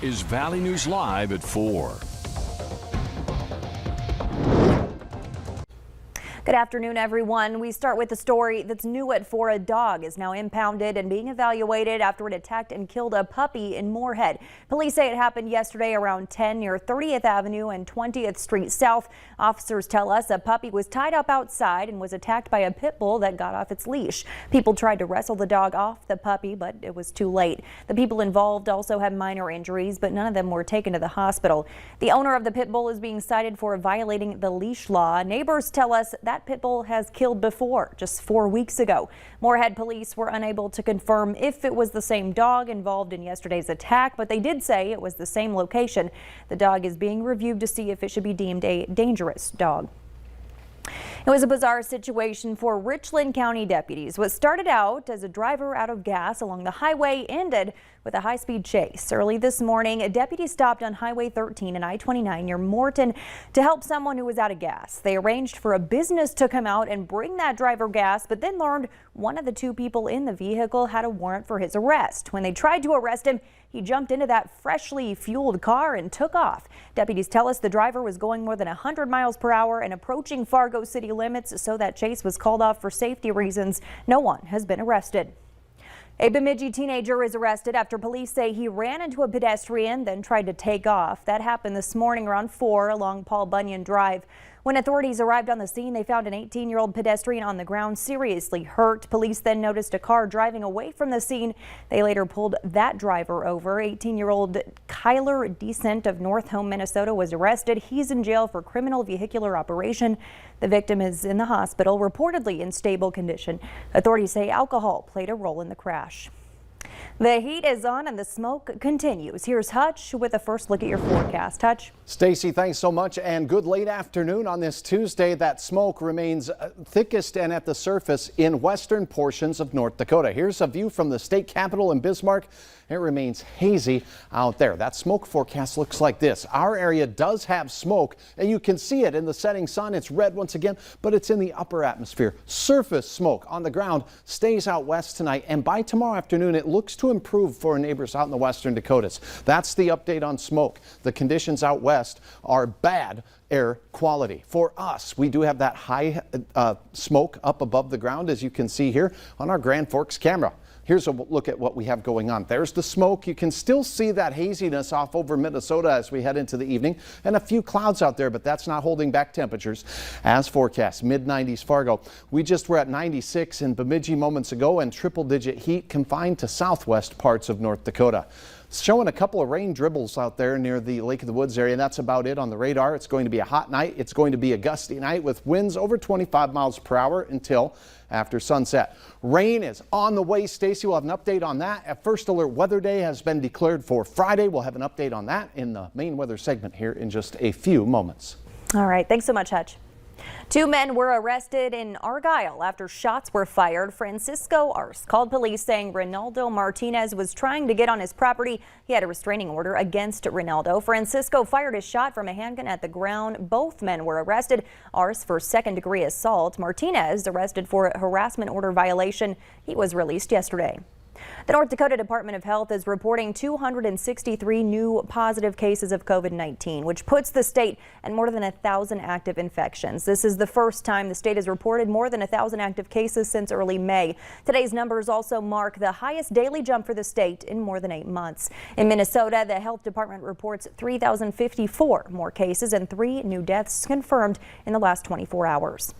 is Valley News Live at 4. Good afternoon, everyone. We start with a story that's new at 4. A dog is now impounded and being evaluated after it attacked and killed a puppy in Moorhead. Police say it happened yesterday around 10 near 30th Avenue and 20th Street South. Officers tell us a puppy was tied up outside and was attacked by a pit bull that got off its leash. People tried to wrestle the dog off the puppy, but it was too late. The people involved also had minor injuries, but none of them were taken to the hospital. The owner of the pit bull is being cited for violating the leash law. Neighbors tell us that pit bull has killed before, just 4 weeks ago. Moorhead police were unable to confirm if it was the same dog involved in yesterday's attack, but they did say it was the same location. The dog is being reviewed to see if it should be deemed a dangerous dog. It was a bizarre situation for Richland County deputies. What started out as a driver out of gas along the highway ended with a high-speed chase. Early this morning, a deputy stopped on Highway 13 and I-29 near Morton to help someone who was out of gas. They arranged for a business to come out and bring that driver gas, but then learned one of the two people in the vehicle had a warrant for his arrest. When they tried to arrest him, he jumped into that freshly fueled car and took off. Deputies tell us the driver was going more than 100 miles per hour and approaching Fargo city limits, so that chase was called off for safety reasons. No one has been arrested. A Bemidji teenager is arrested after police say he ran into a pedestrian, then tried to take off. That happened this morning around 4 along Paul Bunyan Drive. When authorities arrived on the scene, they found an 18-year-old pedestrian on the ground seriously hurt. Police then noticed a car driving away from the scene. They later pulled that driver over. 18-year-old Kyler Decent of North Home, Minnesota was arrested. He's in jail for criminal vehicular operation. The victim is in the hospital, reportedly in stable condition. Authorities say alcohol played a role in the crash. The heat is on and the smoke continues. Here's Hutch with a first look at your forecast. Hutch. Stacy, thanks so much, and good late afternoon on this Tuesday. That smoke remains thickest and at the surface in western portions of North Dakota. Here's a view from the state capitol in Bismarck. It remains hazy out there. That smoke forecast looks like this. Our area does have smoke, and you can see it in the setting sun. It's red once again, but it's in the upper atmosphere. Surface smoke on the ground stays out west tonight, and by tomorrow afternoon, it looks to improve for our neighbors out in the western Dakotas. That's the update on smoke. The conditions out west are bad air quality. For us, we do have that high smoke up above the ground, as you can see here on our Grand Forks camera. Here's a look at what we have going on. There's the smoke. You can still see that haziness off over Minnesota as we head into the evening, and a few clouds out there, but that's not holding back temperatures as forecast. Mid-90s Fargo. We just were at 96 in Bemidji moments ago, and triple-digit heat confined to southwest parts of North Dakota. Showing a couple of rain dribbles out there near the Lake of the Woods area, and that's about it on the radar. It's going to be a hot night. It's going to be a gusty night with winds over 25 miles per hour until after sunset. Rain is on the way. Stacy will have an update on that. A first alert weather day has been declared for Friday. We'll have an update on that in the main weather segment here in just a few moments. All right. Thanks so much, Hutch. 2 men were arrested in Argyle after shots were fired. Francisco Arce called police saying Ronaldo Martinez was trying to get on his property. He had a restraining order against Ronaldo. Francisco fired a shot from a handgun at the ground. Both men were arrested. Arce for second-degree assault. Martinez arrested for a harassment order violation. He was released yesterday. The North Dakota Department of Health is reporting 263 new positive cases of COVID-19, which puts the state at more than 1,000 active infections. This is the first time the state has reported more than 1,000 active cases since early May. Today's numbers also mark the highest daily jump for the state in more than 8 months. In Minnesota, the health department reports 3,054 more cases and 3 new deaths confirmed in the last 24 hours.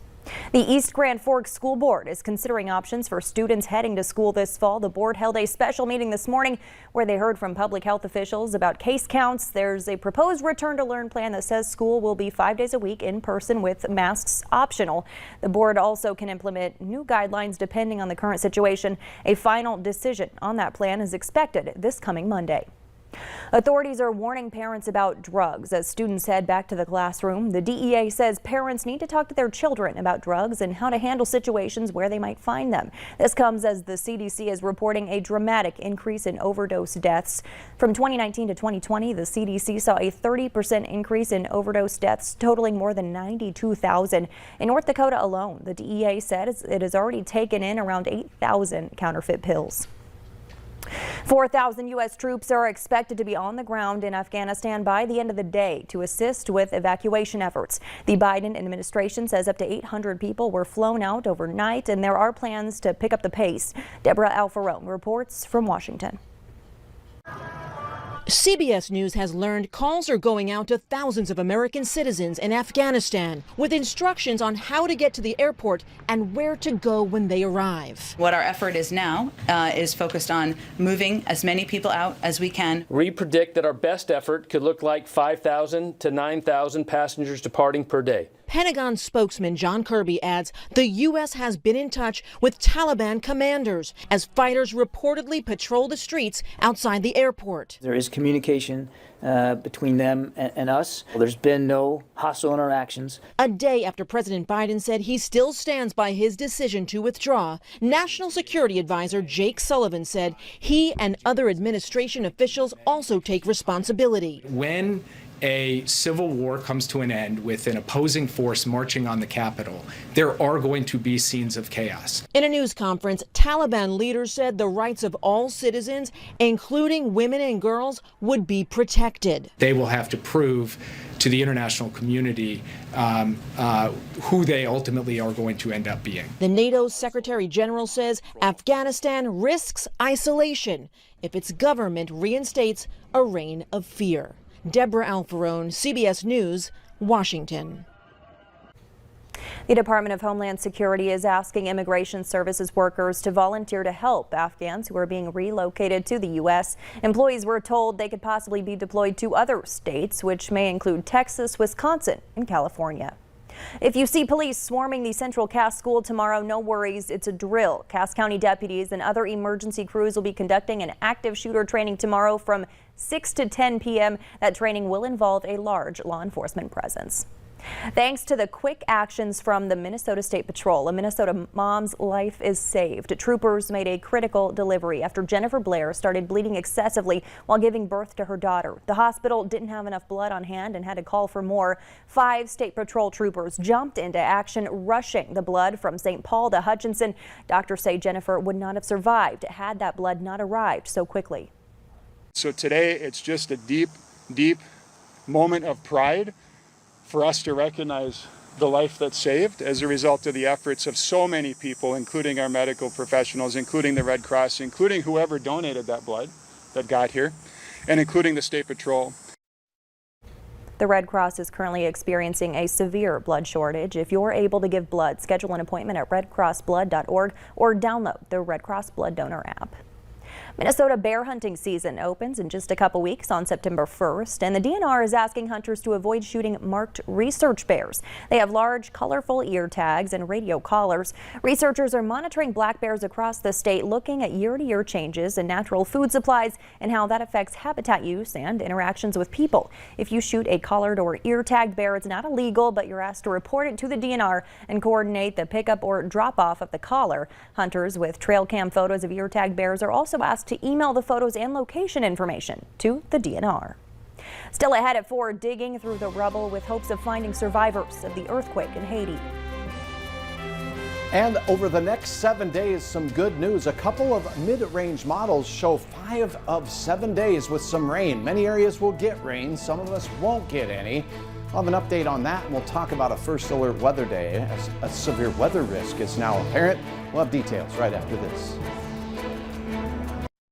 The East Grand Forks School Board is considering options for students heading to school this fall. The board held a special meeting this morning where they heard from public health officials about case counts. There's a proposed return to learn plan that says school will be 5 days a week in person with masks optional. The board also can implement new guidelines depending on the current situation. A final decision on that plan is expected this coming Monday. Authorities are warning parents about drugs as students head back to the classroom. The DEA says parents need to talk to their children about drugs and how to handle situations where they might find them. This comes as the CDC is reporting a dramatic increase in overdose deaths. From 2019 to 2020, the CDC saw a 30% increase in overdose deaths, totaling more than 92,000. In North Dakota alone, the DEA said it has already taken in around 8,000 counterfeit pills. 4,000 U.S. troops are expected to be on the ground in Afghanistan by the end of the day to assist with evacuation efforts. The Biden administration says up to 800 people were flown out overnight, and there are plans to pick up the pace. Deborah Alfarone reports from Washington. CBS News has learned calls are going out to thousands of American citizens in Afghanistan with instructions on how to get to the airport and where to go when they arrive. What our effort is now is focused on moving as many people out as we can. We predict that our best effort could look like 5,000 to 9,000 passengers departing per day. Pentagon spokesman John Kirby adds the U.S. has been in touch with Taliban commanders as fighters reportedly patrol the streets outside the airport. There is communication between them and us. There's been no hostile interactions. A day after President Biden said he still stands by his decision to withdraw, National Security Advisor Jake Sullivan said he and other administration officials also take responsibility. When a civil war comes to an end with an opposing force marching on the Capitol, there are going to be scenes of chaos. In a news conference, Taliban leaders said the rights of all citizens, including women and girls, would be protected. They will have to prove to the international community who they ultimately are going to end up being. The NATO Secretary General says Afghanistan risks isolation if its government reinstates a reign of fear. Deborah Alfarone, CBS News, Washington. The Department of Homeland Security is asking Immigration Services workers to volunteer to help Afghans who are being relocated to the U.S. Employees were told they could possibly be deployed to other states, which may include Texas, Wisconsin, and California. If you see police swarming the Central Cass School tomorrow, no worries, it's a drill. Cass County deputies and other emergency crews will be conducting an active shooter training tomorrow from 6 to 10 p.m. That training will involve a large law enforcement presence. Thanks to the quick actions from the Minnesota State Patrol, a Minnesota mom's life is saved. Troopers made a critical delivery after Jennifer Blair started bleeding excessively while giving birth to her daughter. The hospital didn't have enough blood on hand and had to call for more. 5 State Patrol troopers jumped into action, rushing the blood from St. Paul to Hutchinson. Doctors say Jennifer would not have survived had that blood not arrived so quickly. So today it's just a deep, deep moment of pride for us to recognize the life that's saved as a result of the efforts of so many people, including our medical professionals, including the Red Cross, including whoever donated that blood that got here, and including the State Patrol. The Red Cross is currently experiencing a severe blood shortage. If you're able to give blood, schedule an appointment at redcrossblood.org or download the Red Cross Blood Donor app. Minnesota bear hunting season opens in just a couple weeks on September 1st, and the DNR is asking hunters to avoid shooting marked research bears. They have large, colorful ear tags and radio collars. Researchers are monitoring black bears across the state, looking at year-to-year changes in natural food supplies and how that affects habitat use and interactions with people. If you shoot a collared or ear-tagged bear, it's not illegal, but you're asked to report it to the DNR and coordinate the pickup or drop-off of the collar. Hunters with trail cam photos of ear-tagged bears are also asked to email the photos and location information to the DNR. Still ahead at 4, digging through the rubble with hopes of finding survivors of the earthquake in Haiti. And over the next 7 days, some good news. A couple of mid-range models show 5 of 7 days with some rain. Many areas will get rain, some of us won't get any. I'll have an update on that, and we'll talk about a first alert weather day as a severe weather risk is now apparent. We'll have details right after this.